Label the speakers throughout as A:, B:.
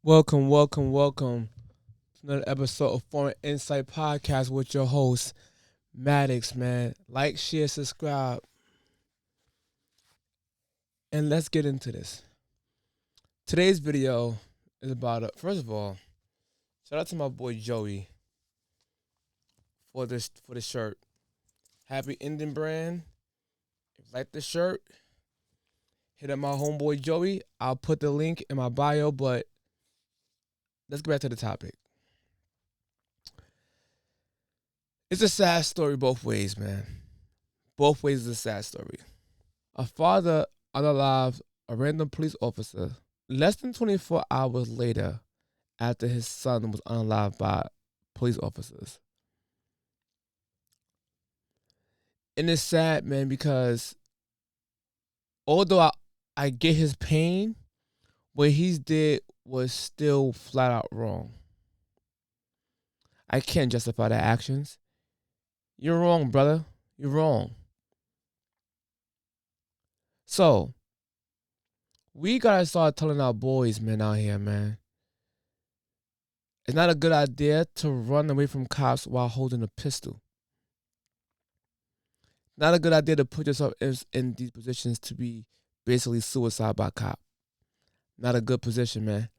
A: Welcome to another episode of Foreign Insight Podcast with your host, Maddox, man. Like, share, subscribe, and let's get into this. Today's video is about, first of all, shout out to my boy Joey for the shirt. Happy Indian brand. If you like the shirt, hit up my homeboy Joey. I'll put the link in my bio, but let's get back to the topic. It's a sad story both ways, man. Both ways is a sad story. A father unalived a random police officer less than 24 hours later after his son was unalived by police officers. And it's sad, man, because although I get his pain, what he did was still flat out wrong. I can't justify their actions. You're wrong, brother. You're wrong. So, we gotta start telling our boys, man, out here, man. It's not a good idea to run away from cops while holding a pistol. Not a good idea to put yourself in these positions to be basically suicide by cop. Not a good position, man.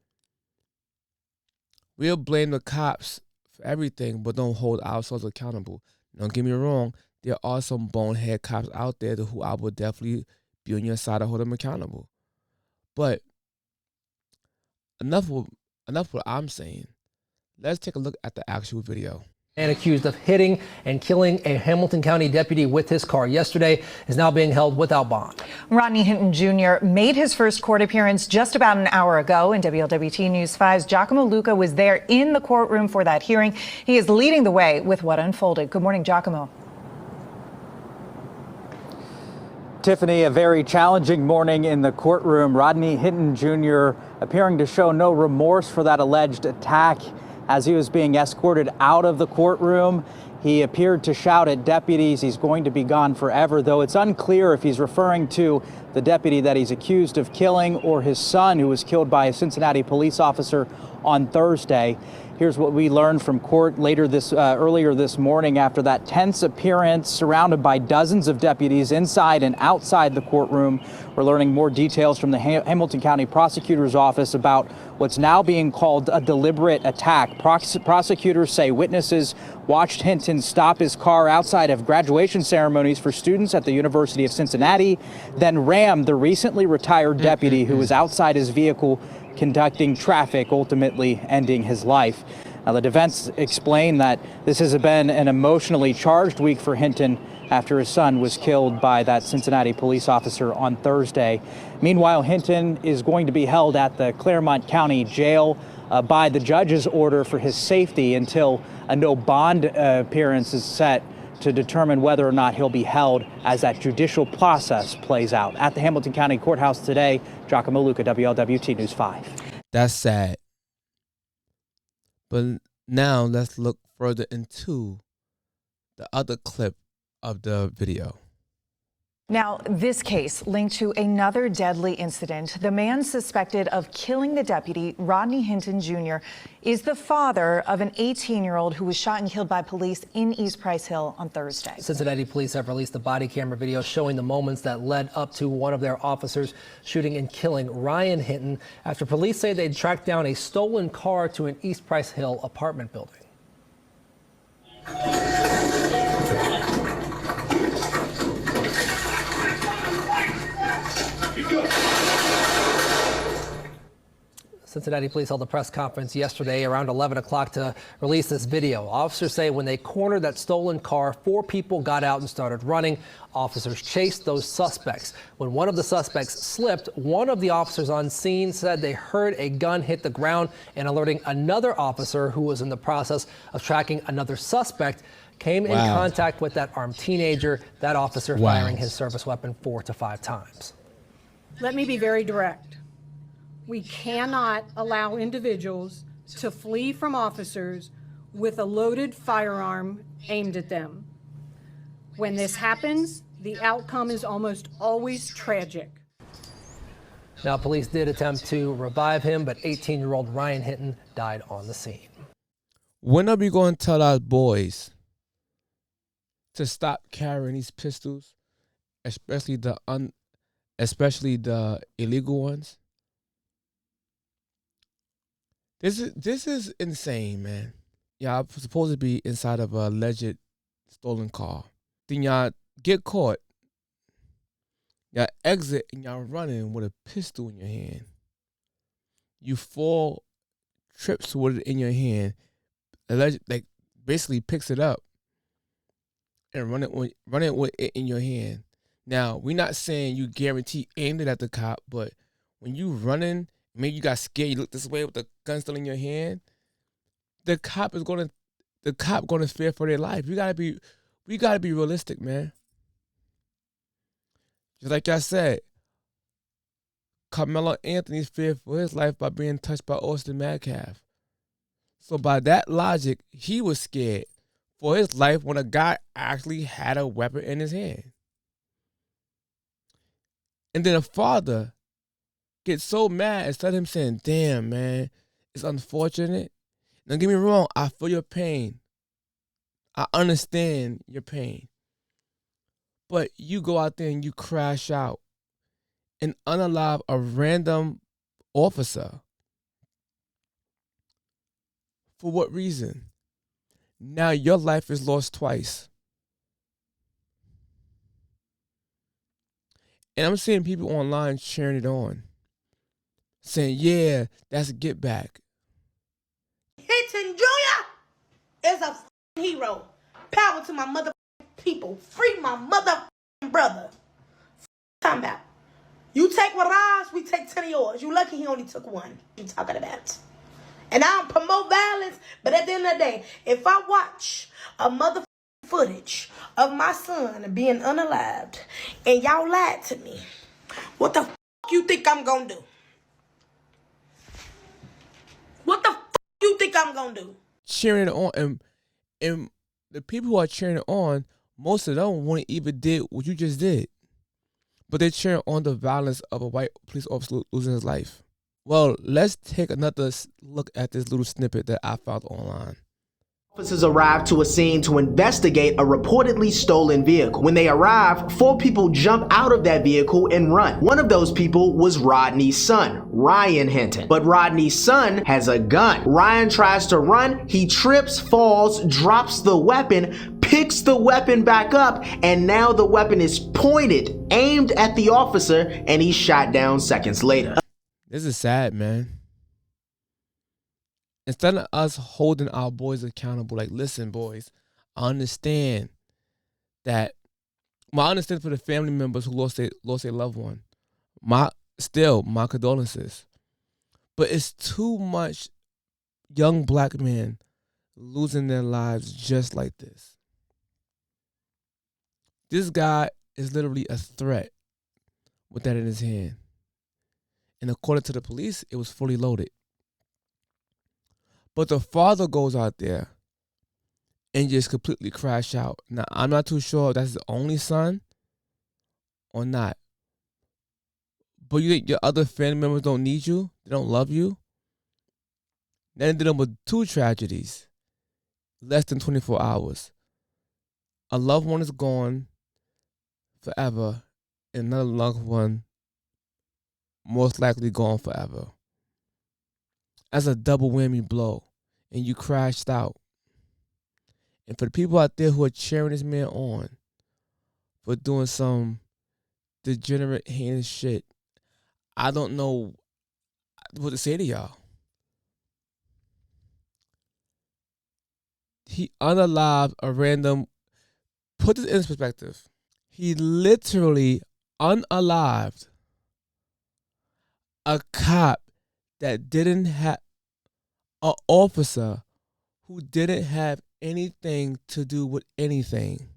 A: We'll blame the cops for everything, but don't hold ourselves accountable. Don't get me wrong. There are some bonehead cops out there who I would definitely be on your side and hold them accountable. But enough what I'm saying. Let's take a look at the actual video.
B: Man accused of hitting and killing a Hamilton County deputy with his car yesterday is now being held without bond.
C: Rodney Hinton Jr. made his first court appearance just about an hour ago, and WLWT News 5's Giacomo Luca was there in the courtroom for that hearing. He is leading the way with what unfolded. Good morning, Giacomo.
D: Tiffany, a very challenging morning in the courtroom. Rodney Hinton Jr. appearing to show no remorse for that alleged attack. As he was being escorted out of the courtroom, he appeared to shout at deputies he's going to be gone forever, though it's unclear if he's referring to the deputy that he's accused of killing or his son, who was killed by a Cincinnati police officer on Thursday. Here's what we learned from court earlier this morning after that tense appearance, surrounded by dozens of deputies inside and outside the courtroom. We're learning more details from the Hamilton County Prosecutor's Office about what's now being called a deliberate attack. Prosecutors say witnesses watched Hinton stop his car outside of graduation ceremonies for students at the University of Cincinnati, then rammed the recently retired deputy who was outside his vehicle conducting traffic, ultimately ending his life. Now, the defense explained that this has been an emotionally charged week for Hinton after his son was killed by that Cincinnati police officer on Thursday. Meanwhile, Hinton is going to be held at the Claremont County Jail by the judge's order for his safety until a no bond appearance is set to determine whether or not he'll be held as that judicial process plays out. At the Hamilton County Courthouse today, Giacomo Luca, WLWT News 5.
A: That's sad. But now let's look further into the other clip of the video.
C: Now, this case linked to another deadly incident. The man suspected of killing the deputy, Rodney Hinton Jr., is the father of an 18-year-old who was shot and killed by police in East Price Hill on Thursday.
B: Cincinnati police have released the body camera video showing the moments that led up to one of their officers shooting and killing Ryan Hinton after police say they'd tracked down a stolen car to an East Price Hill apartment building. Cincinnati police held a press conference yesterday around 11 o'clock to release this video. Officers say when they cornered that stolen car, 4 people got out and started running. Officers chased those suspects. When one of the suspects slipped, one of the officers on scene said they heard a gun hit the ground, and alerting another officer who was in the process of tracking another suspect came in contact with that armed teenager, that officer firing his service weapon 4 to 5 times.
E: Let me be very direct. We cannot allow individuals to flee from officers with a loaded firearm aimed at them. When this happens, the outcome is almost always tragic.
B: Now, police did attempt to revive him, but 18-year-old Ryan Hinton died on the scene.
A: When are we going to tell our boys to stop carrying these pistols, especially the illegal ones? This is insane, man. Y'all supposed to be inside of a alleged stolen car. Then y'all get caught. Y'all exit and y'all running with a pistol in your hand. You fall, trips with it in your hand, basically picks it up and run it with it in your hand. Now, we're not saying you guarantee aimed it at the cop, but when you running, maybe you got scared, you look this way with the gun still in your hand, the cop gonna fear for their life. We gotta be realistic, man. Just like I said, Carmelo Anthony feared for his life by being touched by Austin Metcalf. So by that logic, he was scared for his life when a guy actually had a weapon in his hand. And then a father gets so mad instead of him saying, damn, man, it's unfortunate. Don't get me wrong, I feel your pain. I understand your pain. But you go out there and you crash out and unalive a random officer. For what reason? Now your life is lost twice. And I'm seeing people online cheering it on, saying, yeah, that's a get back.
F: Hinton Jr. is a hero. Power to my mother people. Free my mother brother. Time about. You take one of ours, we take 10 of yours. You lucky he only took one. You talking about. And I don't promote violence, but at the end of the day, if I watch a mother footage of my son being unalived and y'all lied to me, what the you think I'm gonna do? What the you think I'm gonna do?
A: Cheering it on, and the people who are cheering it on, most of them wouldn't even did what you just did. But they're cheering on the violence of a white police officer losing his life. Well, let's take another look at this little snippet that I found online.
G: Officers arrived to a scene to investigate a reportedly stolen vehicle. When they arrived, 4 people jump out of that vehicle and run. One of those people was Rodney's son, Ryan Hinton. But Rodney's son has a gun. Ryan tries to run, he trips, falls, drops the weapon, picks the weapon back up, and now the weapon is pointed, aimed at the officer, and he's shot down seconds later.
A: This is sad, man. Instead of us holding our boys accountable, like, listen, boys, I understand that. Well, I understand for the family members who lost their loved one. My condolences. But it's too much young black men losing their lives just like this. This guy is literally a threat with that in his hand. And according to the police, it was fully loaded. But the father goes out there and just completely crash out. Now, I'm not too sure if that's his only son or not. But you think your other family members don't need you? They don't love you? Then ended up with 2 tragedies. Less than 24 hours. A loved one is gone forever. And another loved one most likely gone forever. That's a double whammy blow. And you crashed out. And for the people out there who are cheering this man on for doing some degenerate, heinous shit, I don't know what to say to y'all. He unalived a random, put this in perspective. He literally unalived a cop that didn't have, an officer who didn't have anything to do with anything.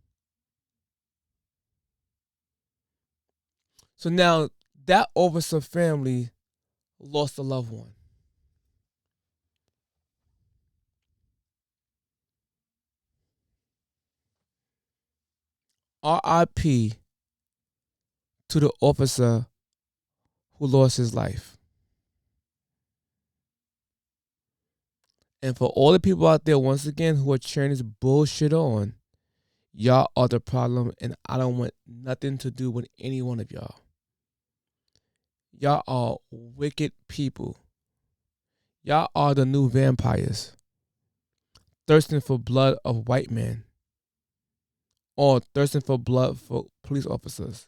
A: So now that officer family lost a loved one. RIP to the officer who lost his life. And for all the people out there, once again, who are cheering this bullshit on, y'all are the problem, and I don't want nothing to do with any one of y'all. Y'all are wicked people. Y'all are the new vampires, thirsting for blood of white men, or thirsting for blood for police officers.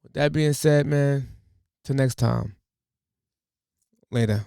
A: With that being said, man, till next time. Later.